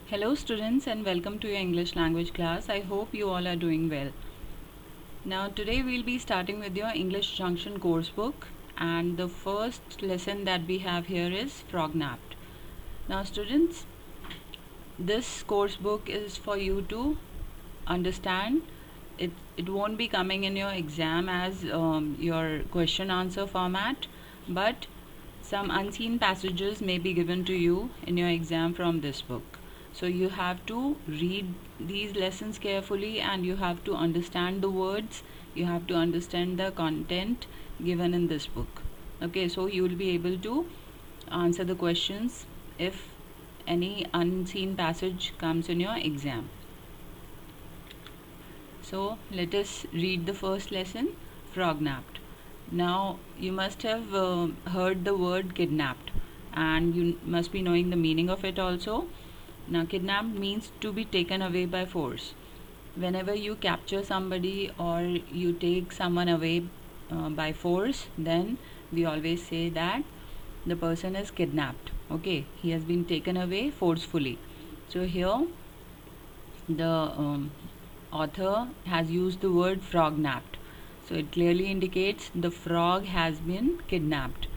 Hello students and welcome to your English language class. I hope you all are doing well. Now today we'll be starting with your English Junction course book, and the first lesson that we have here is Frog Napped. Now students, this course book is for you to understand. It won't be coming in your exam as your question answer format, but some unseen passages may be given to you in your exam from this book. So you have to read these lessons carefully and you have to understand the words, you have to understand the content given in this book. Okay, so you will be able to answer the questions if any unseen passage comes in your exam. So let us read the first lesson, Frog Napped. Now you must have heard the word kidnapped, and you must be knowing the meaning of it also. Now kidnapped means to be taken away by force. Whenever you capture somebody or you take someone away by force, then we always say that the person is kidnapped. Okay, he has been taken away forcefully. So here the author has used the word frog napped, so it clearly indicates the frog has been kidnapped.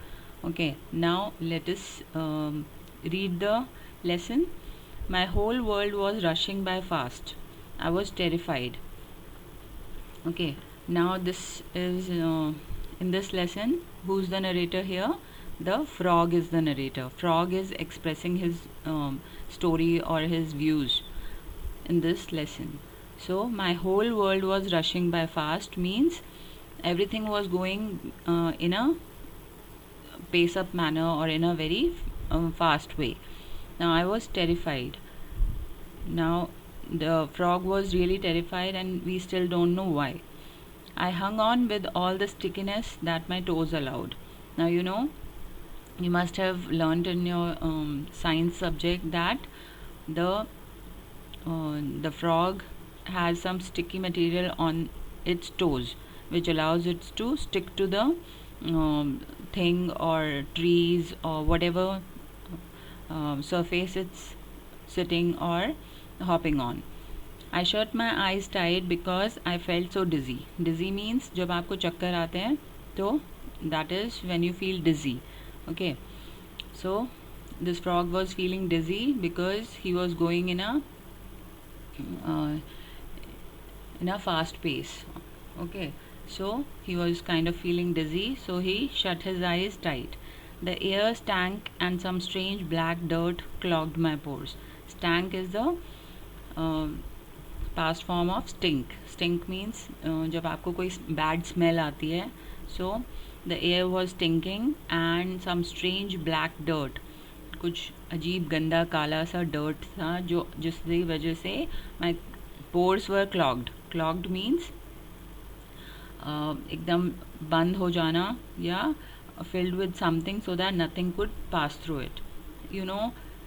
Okay, now let us read the lesson. My whole world was rushing by fast. I was terrified. Okay, now this is in this lesson, who's the narrator here? The frog is the narrator. Frog is expressing his story or his views in this lesson. So my whole world was rushing by fast means everything was going in a pace up manner or in a very fast way. Now I was terrified. Now the frog was really terrified and we still don't know why. I hung on with all the stickiness that my toes allowed. Now you must have learned in your science subject that the frog has some sticky material on its toes which allows it to stick to the thing or trees or whatever surface it's sitting or hopping on. I shut my eyes tight because I felt so dizzy. Dizzy means जब आपको चक्कर आते हैं तो that is when you feel dizzy. Okay, so this frog was feeling dizzy because he was going in a fast pace. Okay, so he was kind of feeling dizzy, so he shut his eyes tight. The air stank and some strange black dirt clogged my pores. Stank is the past form of stink. Stink means जब आपको कोई bad smell आती है. So the air was stinking and some strange black dirt. कुछ अजीब गंदा काला सा dirt था जो जिसकी वजह से my pores were clogged. Clogged means एकदम बंद हो जाना या filled with something so that nothing could pass through it.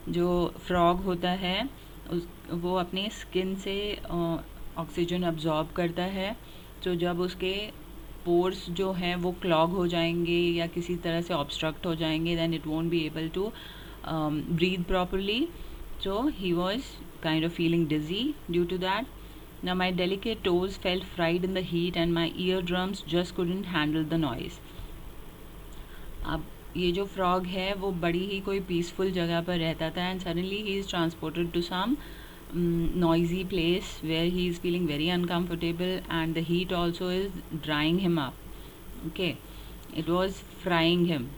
जो frog होता है वो अपने स्किन से ऑक्सीजन अब्जॉर्ब करता है. तो जब उसके पोर्स जो हैं वो क्लॉग हो जाएंगे या किसी तरह से ऑब्स्ट्रक्ट हो जाएंगे, then it won't be able to breathe properly. So he was kind of feeling dizzy due to that. Now my delicate toes felt fried in the heat and my eardrums just couldn't handle the noise. अब ये जो frog है वो बड़ी ही कोई peaceful जगह पर रहता था and suddenly he is transported to some noisy place where he is feeling very uncomfortable and the heat also is drying him up. Okay, it was frying him.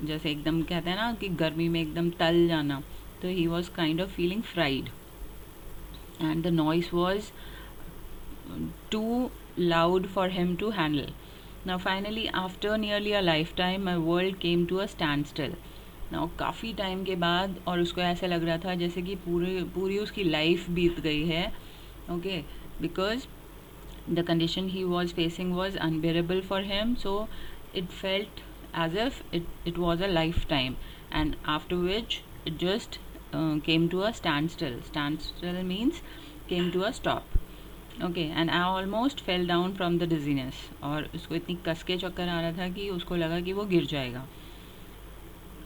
जैसे एकदम कहते हैं ना कि गर्मी में एकदम तल जाना, तो he was kind of feeling fried and the noise was too loud for him to handle. Now finally after nearly a lifetime my world came to a standstill. Now काफ़ी टाइम के बाद और उसको ऐसा लग रहा था जैसे कि पूरी उसकी लाइफ बीत गई है. Okay, because the condition he was facing was unbearable for him, so it felt as if it was a lifetime, and after which it just came to a standstill means came to a stop. Okay, and I almost fell down from the dizziness. और उसको इतनी कस के चक्कर आ रहा था कि उसको लगा कि वो गिर जाएगा.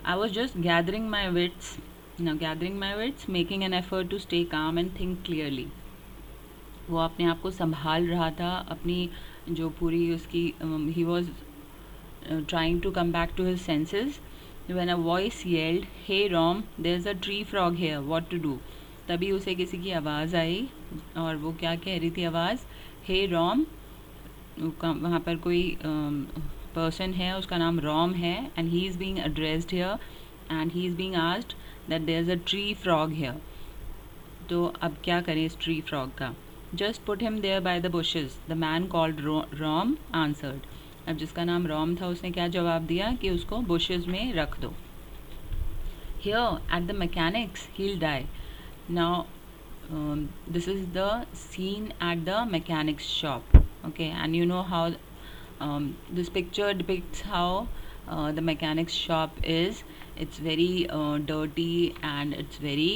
I was just gathering my wits now gathering my words, making an effort to stay calm and think clearly. वो अपने आप को संभाल रहा था, अपनी जो पूरी उसकी he was trying to come back to his senses when a voice yelled, "Hey Rom, there's a tree frog here. What to do?" तभी उसे किसी की आवाज़ आई और वो क्या कह रही थी आवाज़, "Hey Rom", वहाँ पर कोई पर्सन है, उसका नाम रॉम है, and he is being addressed here and he is being asked that there is a tree frog here. तो अब क्या करें इस ट्री फ्रॉग का? Just put him there by the bushes, the man called Rom answered. अब जिसका नाम ROM था उसने क्या जवाब दिया कि उसको बुशेस में रख दो। Here at the mechanics he'll die. Now this is the scene at the mechanics shop, okay, and you know how this picture depicts how the mechanics shop is. It's very dirty and it's very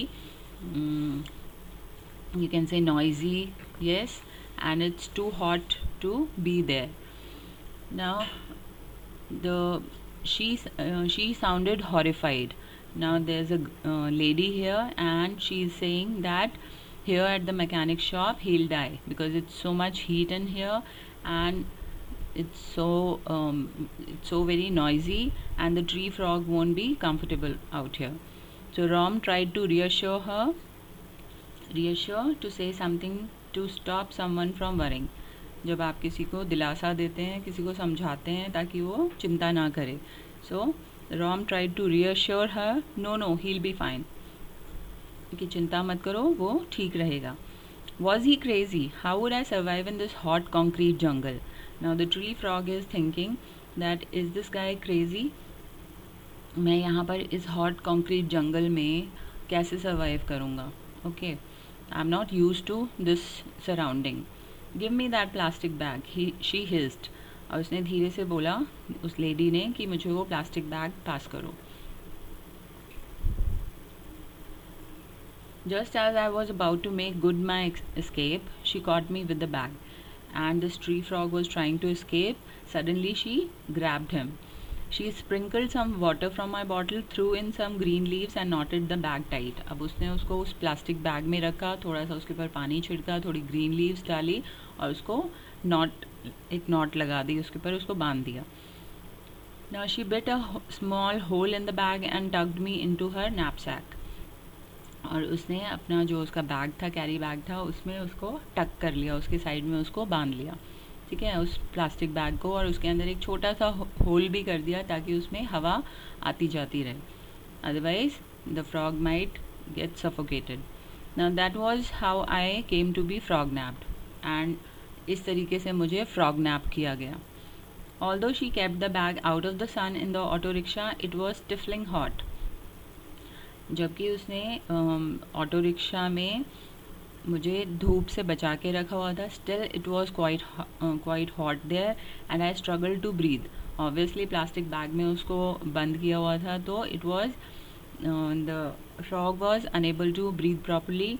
you can say noisy, yes, and it's too hot to be there. Now she sounded horrified. Now there's a lady here and she's saying that here at the mechanic shop he'll die because it's so much heat in here and it's so very noisy and the tree frog won't be comfortable out here. So Rom tried to reassure to say something to stop someone from worrying. जब आप किसी को दिलासा देते हैं, किसी को समझाते हैं ताकि वो चिंता ना करे. So Rom tried to reassure her, no he'll be fine, कि चिंता मत करो, वो ठीक रहेगा. Was he crazy? How would I survive in this hot concrete jungle? Now the tree frog is thinking that is this guy crazy? मैं यहाँ पर इस hot concrete jungle में कैसे survive करूँगा? Okay, I'm not used to this surrounding. Give me that plastic bag, she hissed. और उसने धीरे से बोला उस लेडी ने कि मुझे वो प्लास्टिक बैग पास करो. Just as I was about to make good my escape, she caught me with the bag. And this tree frog was trying to escape. Suddenly she grabbed him. She sprinkled some water from my bottle, threw in some green leaves and knotted the bag tight. अब उसने उसको उस plastic bag में रखा, थोड़ा सा उसके ऊपर पानी छिड़का, थोड़ी ग्रीन लीव्स डाली और उसको एक नॉट लगा दी उसके ऊपर, उसको बांध दिया. Now she bit a small hole in the bag and tucked me into her knapsack. और उसने अपना जो उसका बैग था, कैरी बैग था, उसमें उसको टक कर लिया, उसके साइड में उसको बांध लिया, ठीक है, उस प्लास्टिक बैग को, और उसके अंदर एक छोटा सा होल भी कर दिया ताकि उसमें हवा आती जाती रहे. Otherwise the frog might get suffocated. Now that was how I came to be frognapped, and इस तरीके से मुझे फ्रॉग नैप किया गया. Although she kept the bag out of the sun in the auto rickshaw, it was stifling hot. जबकि उसने auto rickshaw में मुझे धूप से बचा के रखा हुआ था, still it was quite hot there and I struggle to breathe. Obviously plastic bag में उसको बंद किया हुआ था, तो it was the frog was unable to breathe properly.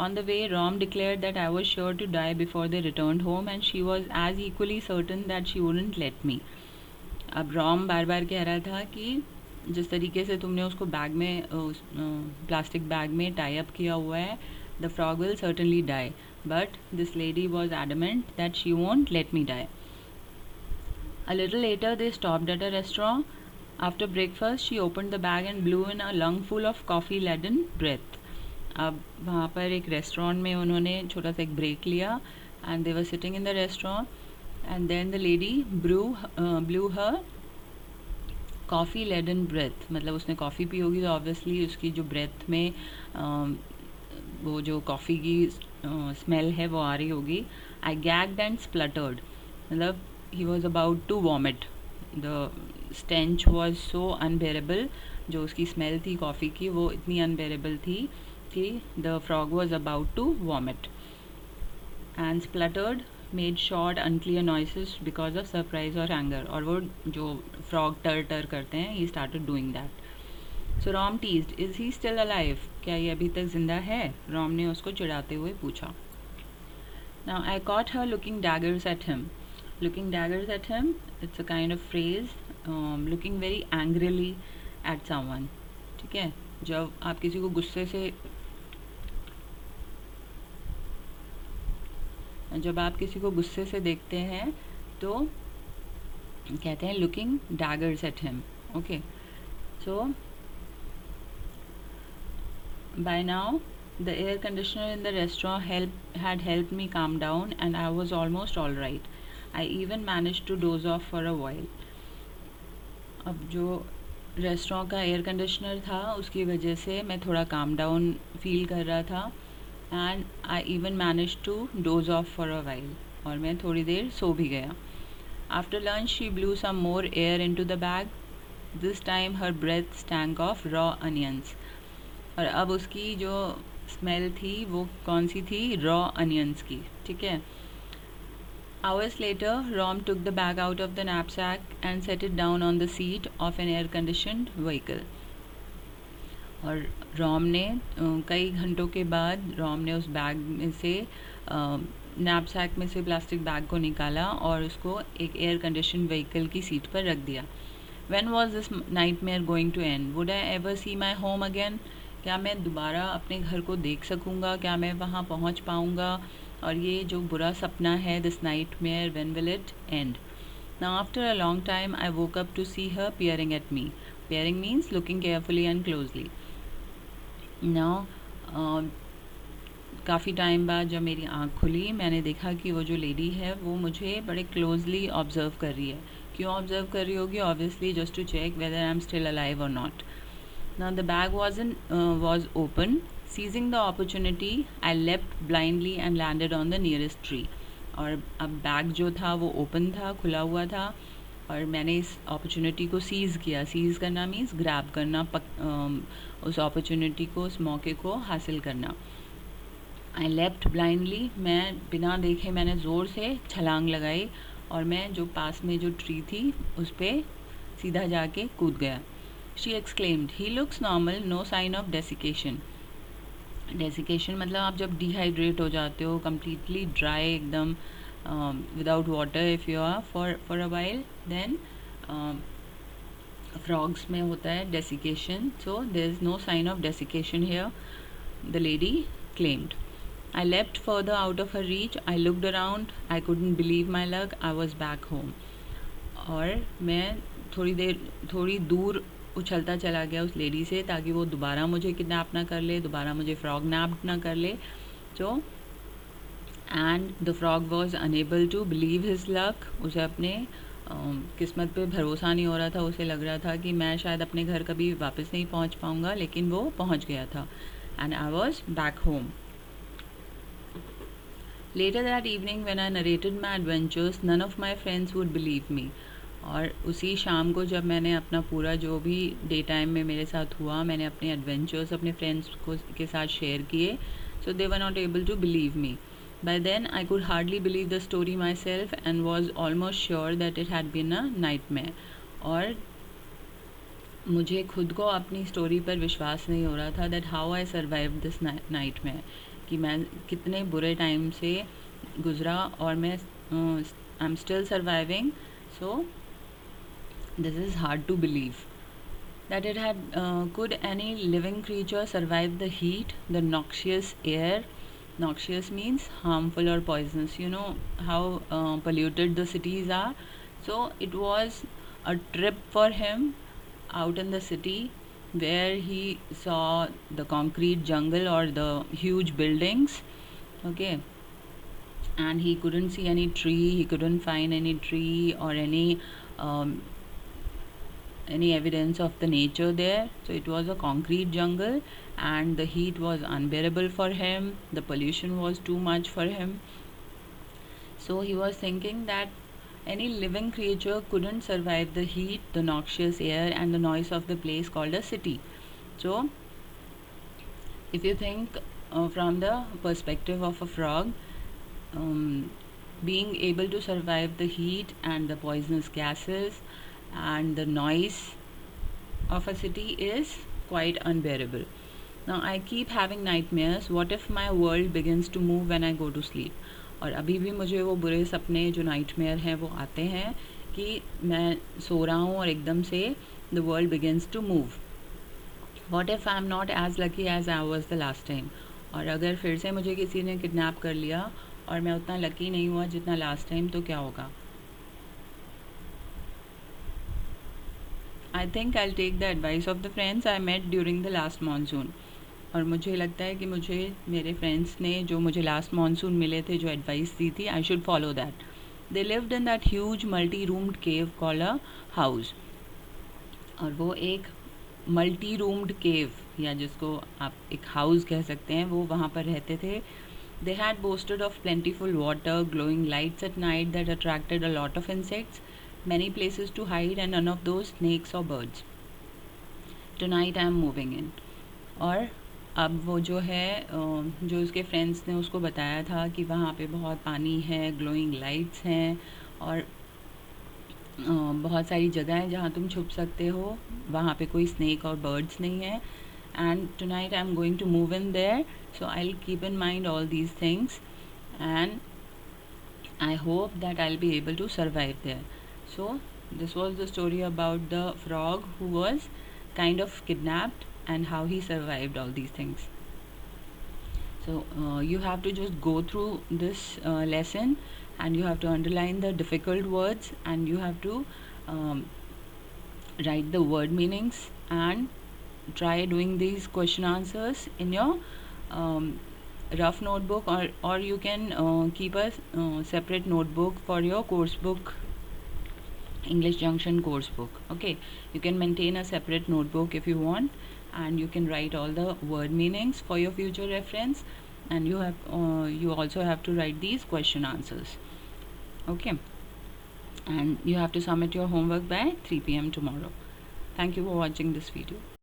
On the way, Rom declared that I was sure to die before they returned home and she was as equally certain that she wouldn't let me. अब ROM बार बार कह रहा था कि जिस तरीके से तुमने उसको बैग में प्लास्टिक बैग में टाई अप किया हुआ है, the frog will certainly die. But this lady was adamant that she won't let me die. A little later, they stopped at a restaurant. After breakfast, she opened the bag and blew in a lungful of coffee-laden breath. अब वहाँ पर एक restaurant में उन्होंने छोटा सा एक break लिया, and they were sitting in the restaurant, and then the lady blew her coffee laden breath. मतलब उसने कॉफ़ी पी होगी तो ऑब्वियसली उसकी जो ब्रेथ में वो जो कॉफ़ी की स्मेल है वो आ रही होगी. आई गैग्ड एंड स्प्लटर्ड, मतलब he was about to vomit. The stench was so unbearable, जो उसकी स्मेल थी कॉफ़ी की वो इतनी अनबेरेबल थी कि the frog was about to vomit. And spluttered, made short unclear noises because of surprise or anger. और वो जो frog टर करते हैं, he started doing that. So Rom teased, is he still alive? क्या ये अभी तक जिंदा है? Rom ने उसको चिढ़ाते हुए पूछा. Now I caught her looking daggers at him. Looking daggers at him, it's a kind of phrase, looking very angrily at someone, ठीक है. जब आप किसी को गुस्से से देखते हैं तो कहते हैं looking daggers at him. Okay, so by now the air conditioner in the restaurant had helped me calm down and I was almost all right. I even managed to doze off for a while. अब जो restaurant का air conditioner था उसकी वजह से मैं थोड़ा calm down feel कर रहा था and I even manage to doze off for a while, और मैं थोड़ी देर सो भी गया. After lunch she blew some more air into the bag. This time her breath stank of raw onions. और अब उसकी जो स्मेल थी वो कौन सी थी? रॉ अनियंस की. ठीक है. Hours later, Rom took the bag out of the knapsack and set it down on the seat of an air-conditioned vehicle. और रॉम ने कई घंटों के बाद रॉम ने उस बैग में से नैपसैक में से प्लास्टिक बैग को निकाला और उसको एक एयर कंडीशन व्हीकल की सीट पर रख दिया. When was this nightmare going to end? Would I ever see my home again? क्या मैं दोबारा अपने घर को देख सकूँगा? क्या मैं वहाँ पहुँच पाऊँगा? और ये जो बुरा सपना है, this nightmare, when will it end? Now after a long time I woke up to see her peering at me. Peering means looking carefully and closely. Now काफ़ी टाइम बाद जब मेरी आँख खुली मैंने देखा कि वो जो लेडी है वो मुझे बड़े क्लोजली ऑब्ज़र्व कर रही है. क्यों ऑब्ज़र्व कर रही होगी? Obviously just to check whether I am still alive और not. Now the bag was open. Seizing the opportunity, I leapt blindly and landed on the nearest tree. और अब बैग जो था वो ओपन था, खुला हुआ था, और मैंने इस अपॉर्चुनिटी को सीज़ किया. सीज़ करना मीन्स ग्रैब करना, उस अपॉर्चुनिटी को, उस मौके को हासिल करना. आई लेफ्ट ब्लाइंडली, मैं बिना देखे मैंने ज़ोर से छलांग लगाई और मैं जो पास में जो ट्री थी उस पर सीधा जाके कूद गया. She exclaimed, "He looks normal, no sign of desiccation." Desiccation मतलब आप जब डिहाइड्रेट हो जाते हो, कम्प्लीटली ड्राई एकदम, without water if you are for a while, then frogs में होता है desiccation. So there is no sign of desiccation here, the lady claimed. I leapt further out of her reach. I looked around. I couldn't believe my luck. I was back home. और मैं थोड़ी दूर उछलता चला गया उस lady से ताकि वो दोबारा मुझे किडनैप ना कर ले, दोबारा मुझे फ्रॉग नैप ना कर ले. तो and the frog was unable to believe his luck. उसे अपने किस्मत पे भरोसा नहीं हो रहा था. उसे लग रहा था कि मैं शायद अपने घर कभी वापस नहीं पहुंच पाऊंगा, लेकिन वो पहुंच गया था. And I was back home. Later that evening when I narrated my adventures, none of my friends would believe me. और उसी शाम को जब मैंने अपना पूरा जो भी डे टाइम में मेरे साथ हुआ, मैंने अपने एडवेंचर्स अपने फ्रेंड्स के साथ शेयर किए, so they were not able to believe me. By then I could hardly believe the story myself and was almost sure that it had been a nightmare. और मुझे खुद को अपनी story पर विश्वास नहीं हो रहा था that how I survive this nightmare, कि मैं कितने बुरे टाइम से गुज़रा और मैं आई am still surviving. So this is hard to believe that it had could any living creature survive the heat, the noxious air? Noxious means harmful or poisonous. You know how polluted the cities are. So it was a trip for him out in the city where he saw the concrete jungle or the huge buildings. Okay, and he couldn't see any tree, he couldn't find any tree or any evidence of the nature there. So it was a concrete jungle and the heat was unbearable for him, the pollution was too much for him. So he was thinking that any living creature couldn't survive the heat, the noxious air and the noise of the place called a city. So if you think from the perspective of a frog, being able to survive the heat and the poisonous gases and the noise of a city is quite unbearable. Now I keep having nightmares. What if my world begins to move when I go to sleep? और अभी भी मुझे वो बुरे सपने जो nightmare हैं वो आते हैं कि मैं सो रहा हूँ और एकदम से the world begins to move. What if I am not as lucky as I was the last time, और अगर फिर से मुझे किसी ने किडनैप कर लिया और मैं उतना लकी नहीं हुआ जितना लास्ट टाइम, तो क्या होगा? I think I take the advice of the friends I met during the last monsoon. और मुझे लगता है कि मुझे मेरे फ्रेंड्स ने जो मुझे लास्ट मानसून मिले थे जो एडवाइस दी थी, I should follow that. They lived in that huge multi roomed cave called a house. और वो एक मल्टी रूम्ड केव, या जिसको आप एक हाउस कह सकते हैं, वो वहाँ पर रहते थे। They had boasted of plentiful water, glowing lights at night that attracted a lot of insects, many places to hide and none of those snakes or birds. Tonight I am moving in. और अब वो जो है जो उसके friends ने उसको बताया था कि वहाँ पे बहुत पानी है, ग्लोइंग लाइट्स हैं, और बहुत सारी जगह हैं जहाँ तुम छुप सकते हो, वहाँ पे कोई स्नेक और बर्ड्स नहीं है। And tonight I am going to move in there, so I will keep in mind all these things and I hope that I'll be able to survive there. So this was the story about the frog who was kind of kidnapped and how he survived all these things. So you have to just go through this lesson, and you have to underline the difficult words, and you have to um, write the word meanings, and try doing these question answers in your um, rough notebook, or you can keep a separate notebook for your course book, English Junction course book. Okay, you can maintain a separate notebook if you want, and you can write all the word meanings for your future reference, and you also have to write these question answers. Okay, and you have to submit your homework by 3 p.m. tomorrow. Thank you for watching this video.